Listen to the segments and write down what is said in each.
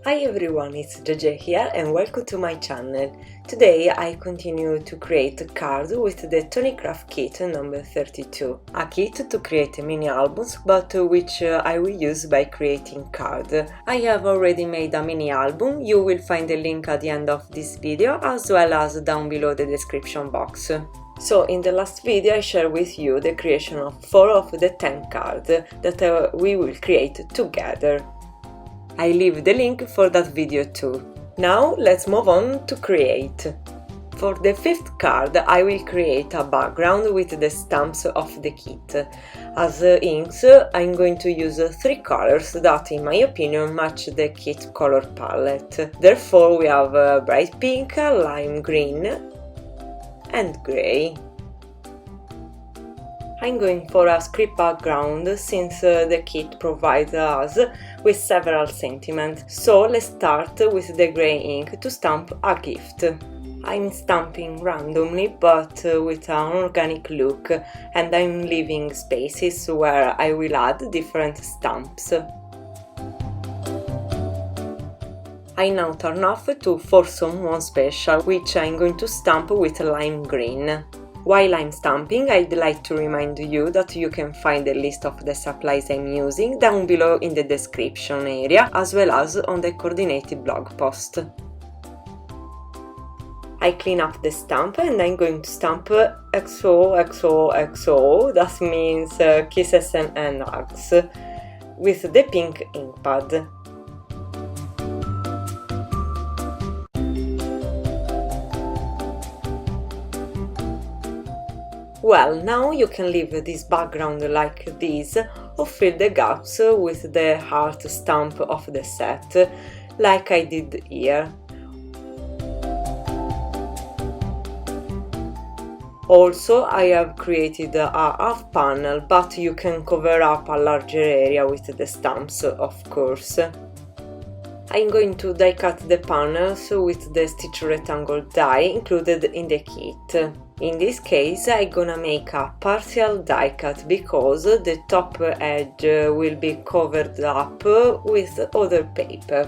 Hi everyone, it's JJ here and welcome to my channel. Today I continue to create a card with the Tonic Craft Kit number 32. A kit to create mini albums, but which I will use by creating cards. I have already made a mini album, you will find the link at the end of this video as well as down below the description box. So in the last video I shared with you the creation of 4 of the 10 cards that we will create together. I leave the link for that video too. Now let's move on to create. For the 5th card I will create a background with the stamps of the kit. As inks I'm going to use 3 colors that in my opinion match the kit color palette. Therefore we have bright pink, lime green and grey. I'm going for a script background since the kit provides us with several sentiments, so let's start with the grey ink to stamp a gift. I'm stamping randomly but with an organic look, and I'm leaving spaces where I will add different stamps. I now turn off to For Someone Special, which I'm going to stamp with lime green. While I'm stamping, I'd like to remind you that you can find a list of the supplies I'm using down below in the description area, as well as on the coordinated blog post. I clean up the stamp and I'm going to stamp XOXOXO, that means kisses and hugs, with the pink ink pad. Well, now you can leave this background like this or fill the gaps with the heart stamp of the set, like I did here. Also, I have created a half panel, but you can cover up a larger area with the stamps, of course. I'm going to die cut the panels with the stitch rectangle die included in the kit. In this case I'm gonna make a partial die cut because the top edge will be covered up with other paper.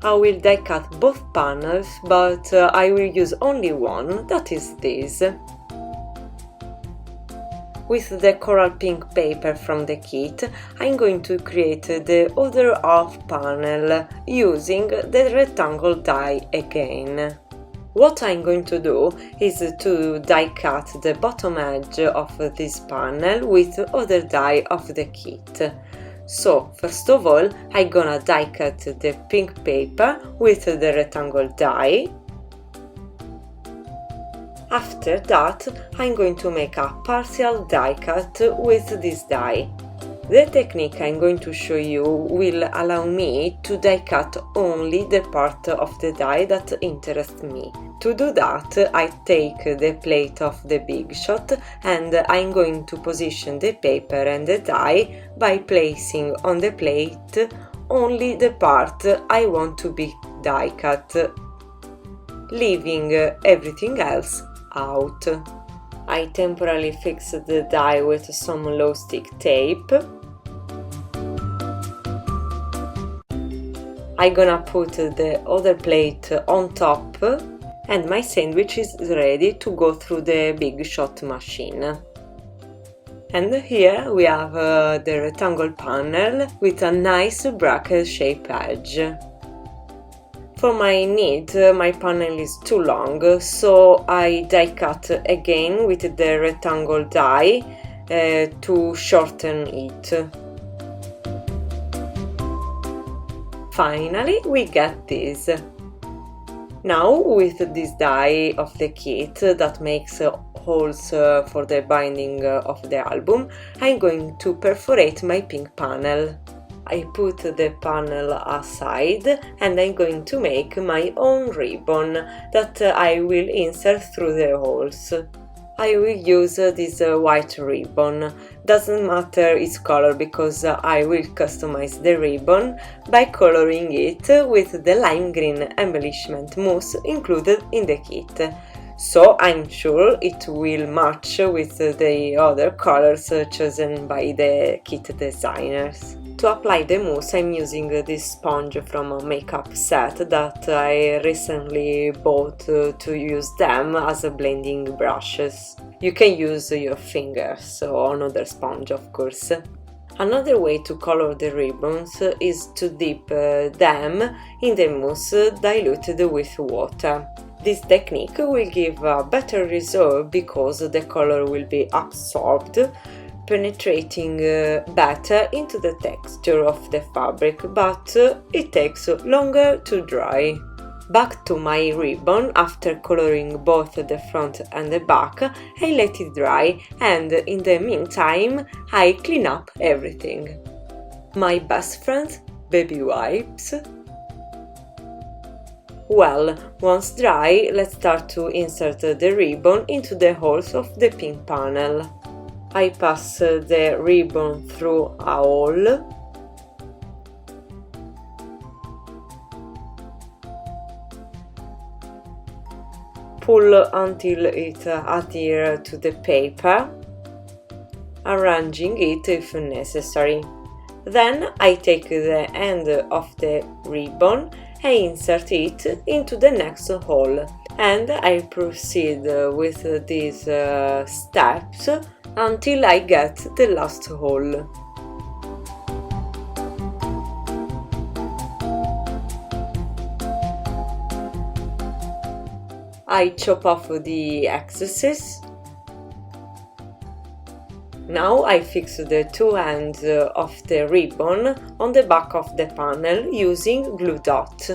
I will die cut both panels, but I will use only one, that is this. With the coral pink paper from the kit, I'm going to create the other half panel using the rectangle die again. What I'm going to do is to die cut the bottom edge of this panel with other die of the kit. So, first of all, I'm gonna die cut the pink paper with the rectangle die. After that, I'm going to make a partial die cut with this die. The technique I'm going to show you will allow me to die cut only the part of the die that interests me. To do that, I take the plate of the Big Shot and I'm going to position the paper and the die by placing on the plate only the part I want to be die cut, leaving everything else out. I temporarily fix the die with some low stick tape. I'm gonna put the other plate on top and my sandwich is ready to go through the Big Shot machine. And here we have the rectangle panel with a nice bracket shape edge. For my need, my panel is too long, so I die cut again with the rectangle die to shorten it. Finally, we get this. Now, with this die of the kit that makes holes for the binding of the album, I'm going to perforate my pink panel. I put the panel aside and I'm going to make my own ribbon that I will insert through the holes. I will use this white ribbon, doesn't matter its color because I will customize the ribbon by coloring it with the lime green embellishment mousse included in the kit. So I'm sure it will match with the other colors chosen by the kit designers. To apply the mousse, I'm using this sponge from a makeup set that I recently bought to use them as blending brushes. You can use your fingers or another sponge, of course. Another way to color the ribbons is to dip them in the mousse diluted with water. This technique will give a better result because the color will be absorbed, penetrating better into the texture of the fabric, but it takes longer to dry. Back to my ribbon, after coloring both the front and the back, I let it dry and in the meantime I clean up everything. My best friend, baby wipes. Well, once dry, let's start to insert the ribbon into the holes of the pink panel. I pass the ribbon through a hole. Pull until it adheres to the paper, arranging it if necessary. Then I take the end of the ribbon and insert it into the next hole, and I proceed with these steps until I get the last hole. I chop off the excesses. Now I fix the two ends of the ribbon on the back of the panel using glue dot.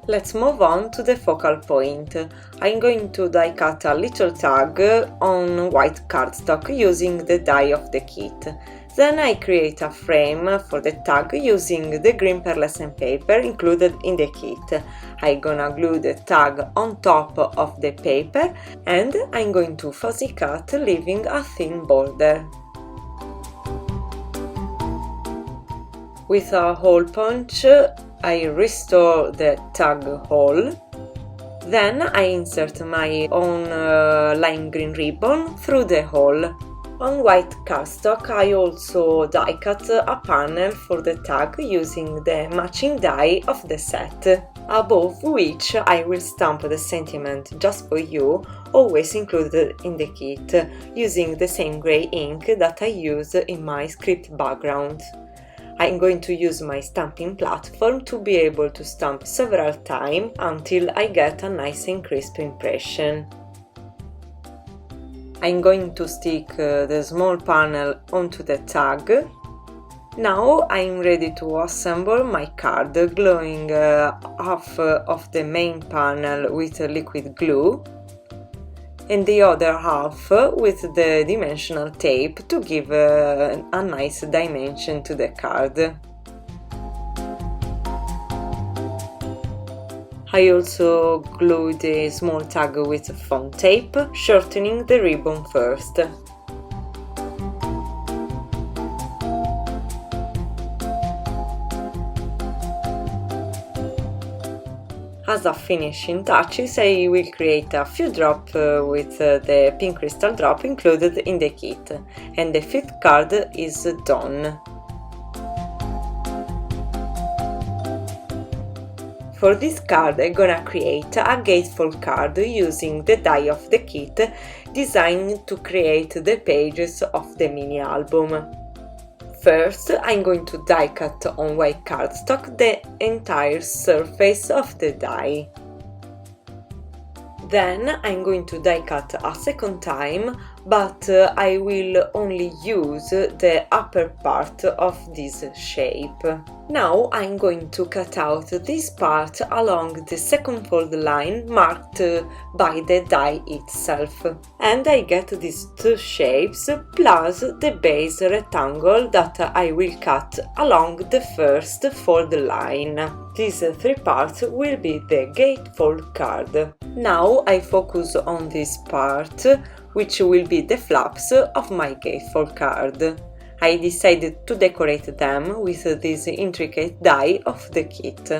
Let's move on to the focal point. I'm going to die cut a little tag on white cardstock using the die of the kit. Then I create a frame for the tag using the green pearlescent paper included in the kit. I'm gonna glue the tag on top of the paper and I'm going to fussy cut, leaving a thin border. With a hole punch, I restore the tag hole. Then I insert my own lime green ribbon through the hole. On white cardstock I also die cut a panel for the tag using the matching die of the set, above which I will stamp the sentiment just for you, always included in the kit, using the same grey ink that I use in my script background. I'm going to use my stamping platform to be able to stamp several times until I get a nice and crisp impression. I'm going to stick the small panel onto the tag. Now I'm ready to assemble my card, gluing half of the main panel with liquid glue and the other half with the dimensional tape to give a nice dimension to the card. I also glue the small tag with foam tape, shortening the ribbon first. As a finishing touches, I will create a few drops with the pink crystal drop included in the kit, and the fifth card is done. For this card I'm gonna create a gatefold card using the die of the kit designed to create the pages of the mini album. First, I'm going to die cut on white cardstock the entire surface of the die. Then I'm going to die cut a second time, but I will only use the upper part of this shape. Now I'm going to cut out this part along the second fold line marked by the die itself. And I get these two shapes plus the base rectangle that I will cut along the first fold line. These three parts will be the gatefold card. Now I focus on this part, which will be the flaps of my gatefold card. I decided to decorate them with this intricate die of the kit.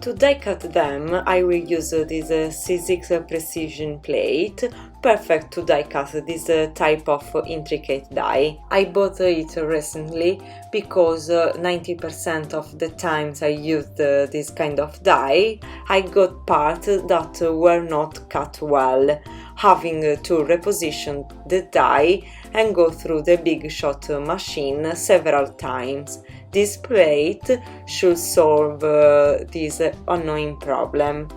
To die cut them, I will use this C6 precision plate perfect to die cut this type of intricate die. I bought it recently because 90% of the times I used this kind of die, I got parts that were not cut well, having to reposition the die and go through the big shot machine several times. This plate should solve this annoying problem.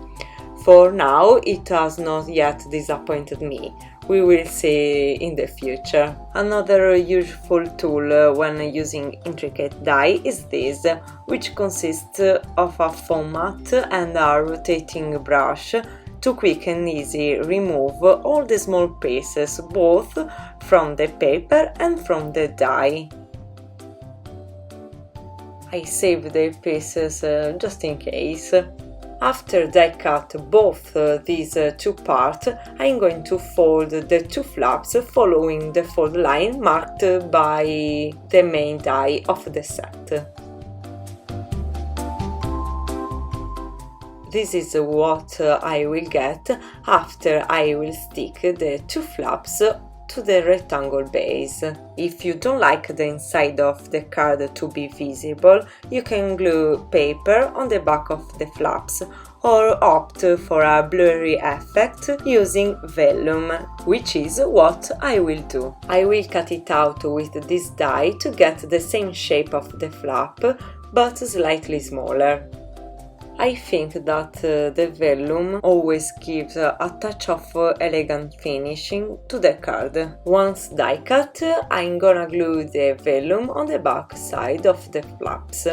For now, it has not yet disappointed me. We will see in the future. Another useful tool when using intricate die is this, which consists of a foam mat and a rotating brush to quick and easy remove all the small pieces, both from the paper and from the die. I save the pieces just in case. After die cut both these two parts, I'm going to fold the two flaps following the fold line marked by the main die of the set. This is what I will get after I will stick the two flaps to the rectangle base. If you don't like the inside of the card to be visible, you can glue paper on the back of the flaps or opt for a blurry effect using Vellum, which is what I will do. I will cut it out with this die to get the same shape of the flap, but slightly smaller. I think that the Vellum always gives a touch of elegant finishing to the card. Once die cut, I'm gonna glue the Vellum on the back side of the flaps.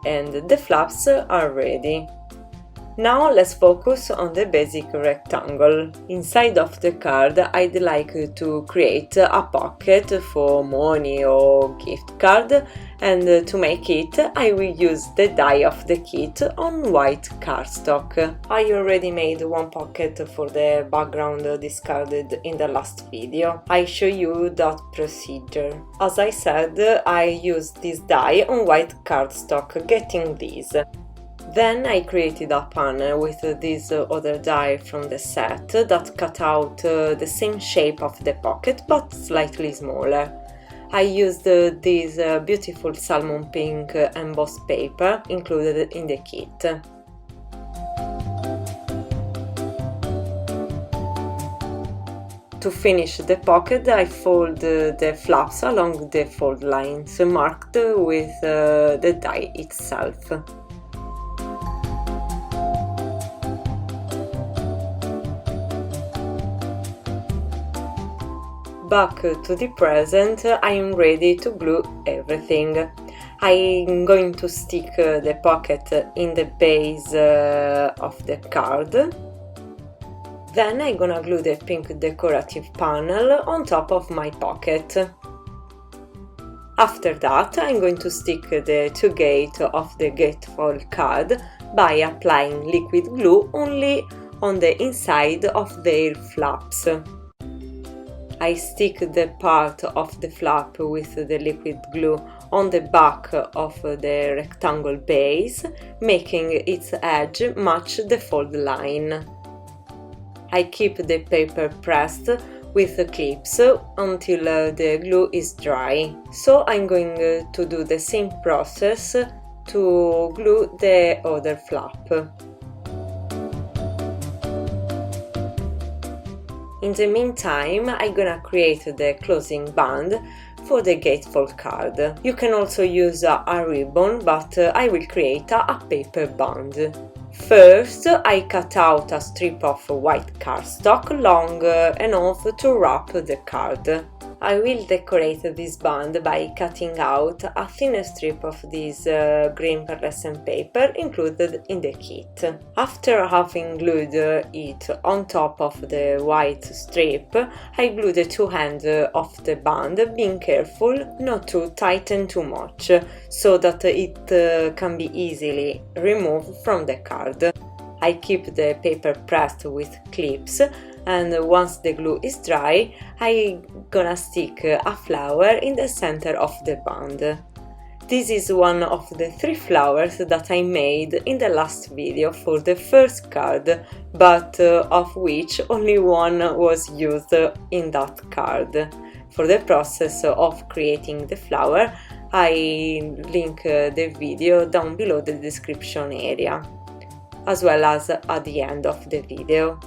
And the flaps are ready. Now let's focus on the basic rectangle. Inside of the card I'd like to create a pocket for money or gift card, and to make it I will use the die of the kit on white cardstock. I already made one pocket for the background discarded in the last video. I show you that procedure. As I said, I used this die on white cardstock, getting this. Then I created a panel with this other die from the set that cut out the same shape of the pocket but slightly smaller. I used this beautiful salmon pink embossed paper included in the kit. To finish the pocket, I fold the flaps along the fold lines marked with the die itself. Back to the present, I am ready to glue everything. I'm going to stick the pocket in the base of the card. Then I'm gonna glue the pink decorative panel on top of my pocket. After that, I'm going to stick the two gates of the Gatefold card by applying liquid glue only on the inside of their flaps. I stick the part of the flap with the liquid glue on the back of the rectangle base, making its edge match the fold line. I keep the paper pressed with clips until the glue is dry. So I'm going to do the same process to glue the other flap. In the meantime, I'm gonna create the closing band for the Gatefold card. You can also use a ribbon, but I will create a paper band. First, I cut out a strip of white cardstock long enough to wrap the card. I will decorate this band by cutting out a thinner strip of this green pearlescent paper included in the kit. After having glued it on top of the white strip, I glue the two ends of the band, being careful not to tighten too much, so that it can be easily removed from the card. I keep the paper pressed with clips, and once the glue is dry, I'm gonna stick a flower in the center of the band. This is one of the 3 flowers that I made in the last video for the first card, but of which only one was used in that card. For the process of creating the flower, I link the video down below the description area, as well as at the end of the video.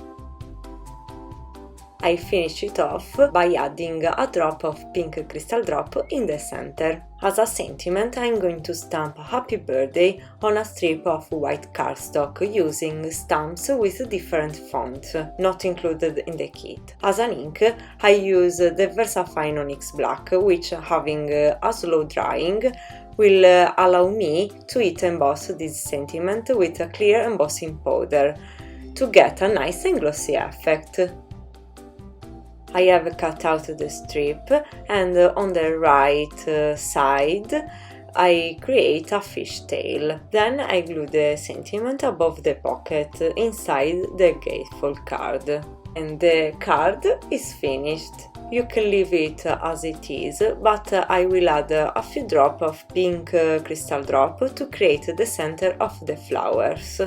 I finish it off by adding a drop of pink crystal drop in the center. As a sentiment, I'm going to stamp Happy Birthday on a strip of white cardstock using stamps with different fonts, not included in the kit. As an ink, I use the VersaFine Onyx Black, which, having a slow drying, will allow me to emboss this sentiment with a clear embossing powder to get a nice and glossy effect. I have cut out the strip, and on the right side I create a fishtail. Then I glue the sentiment above the pocket inside the Gatefold card. And the card is finished. You can leave it as it is, but I will add a few drops of pink crystal drop to create the center of the flowers.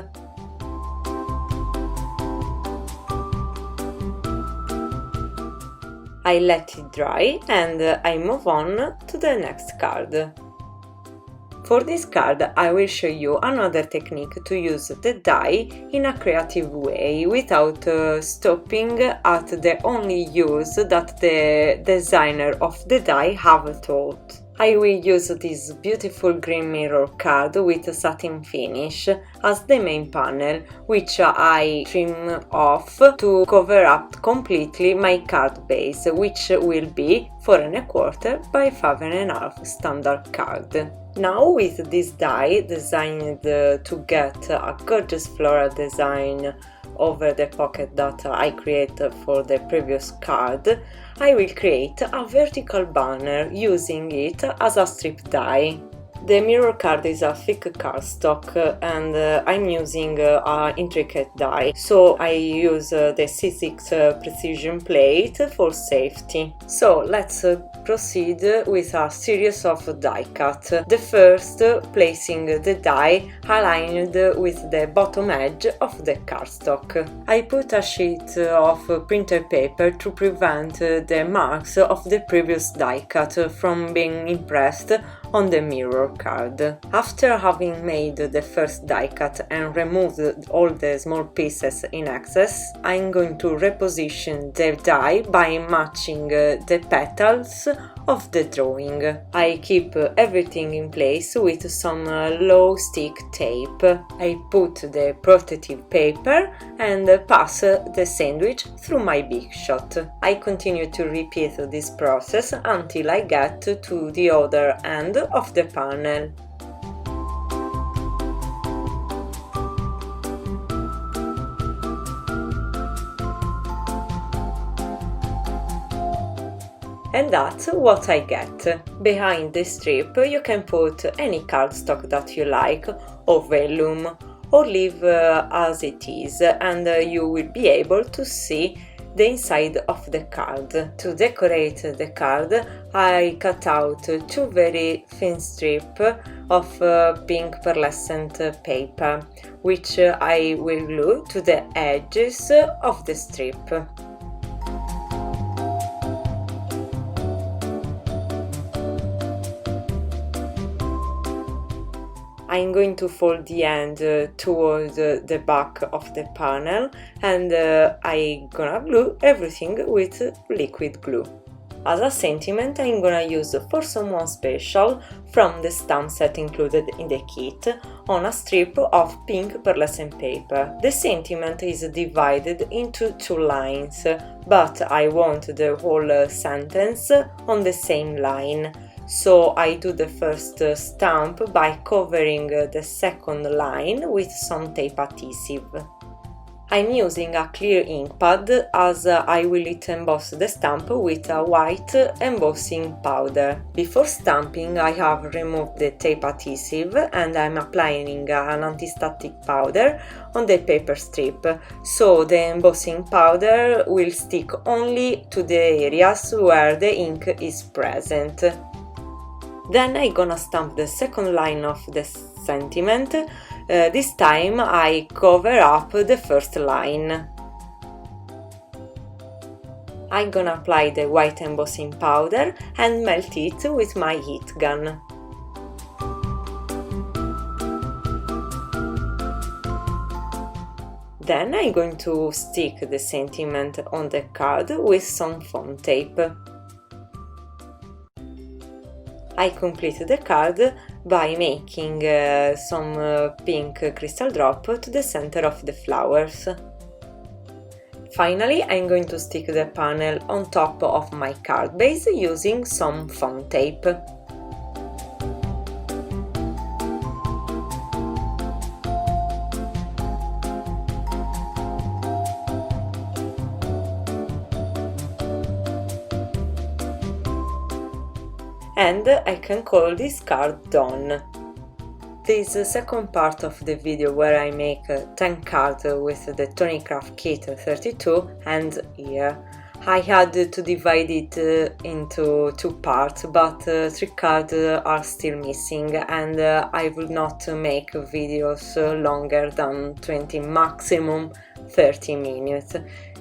I let it dry and I move on to the next card. For this card I will show you another technique to use the dye in a creative way without stopping at the only use that the designer of the dye have taught. I will use this beautiful green mirror card with a satin finish as the main panel, which I trim off to cover up completely my card base, which will be 4¼ by 5½ standard card. Now with this die designed to get a gorgeous floral design over the pocket that I created for the previous card, I will create a vertical banner using it as a strip die. The mirror card is a thick cardstock and I'm using an intricate die, so I use the C6 precision plate for safety. So let's proceed with a series of die cut. The first, placing the die aligned with the bottom edge of the cardstock. I put a sheet of printer paper to prevent the marks of the previous die cut from being impressed on the mirror card. After having made the first die cut and removed all the small pieces in excess, I'm going to reposition the die by matching the petals of the drawing. I keep everything in place with some low stick tape. I put the protective paper and pass the sandwich through my big shot. I continue to repeat this process until I get to the other end of the panel. And that's what I get. Behind the strip you can put any cardstock that you like, or vellum, or leave as it is, and you will be able to see the inside of the card. To decorate the card, I cut out 2 very thin strips of pink pearlescent paper, which I will glue to the edges of the strip. I'm going to fold the end towards the back of the panel, and I'm gonna glue everything with liquid glue. As a sentiment, I'm gonna use For Someone Special from the stamp set included in the kit on a strip of pink pearlescent paper. The sentiment is divided into 2 lines, but I want the whole sentence on the same line. So I do the first stamp by covering the second line with some tape adhesive. I'm using a clear ink pad as I will emboss the stamp with a white embossing powder. Before stamping I have removed the tape adhesive and I'm applying an anti-static powder on the paper strip, so the embossing powder will stick only to the areas where the ink is present. Then I'm gonna stamp the second line of the sentiment. This time I cover up the first line. I'm gonna apply the white embossing powder and melt it with my heat gun. Then I'm going to stick the sentiment on the card with some foam tape. I complete the card by making some pink crystal drop to the center of the flowers. Finally, I'm going to stick the panel on top of my card base using some foam tape. And I can call this card done. This second part of the video where I make 10 cards with the Tonic Craft Kit 32 ends here. I had to divide it into 2 parts, but 3 cards are still missing, and I will not make videos longer than 20, maximum 30 minutes.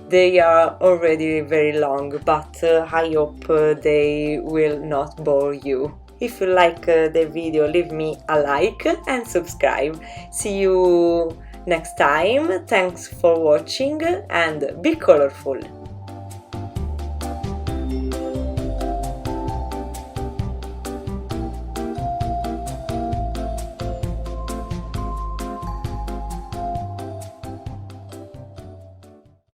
They are already very long, but I hope they will not bore you. If you like the video, leave me a like and subscribe. See you next time. Thanks for watching and be colorful!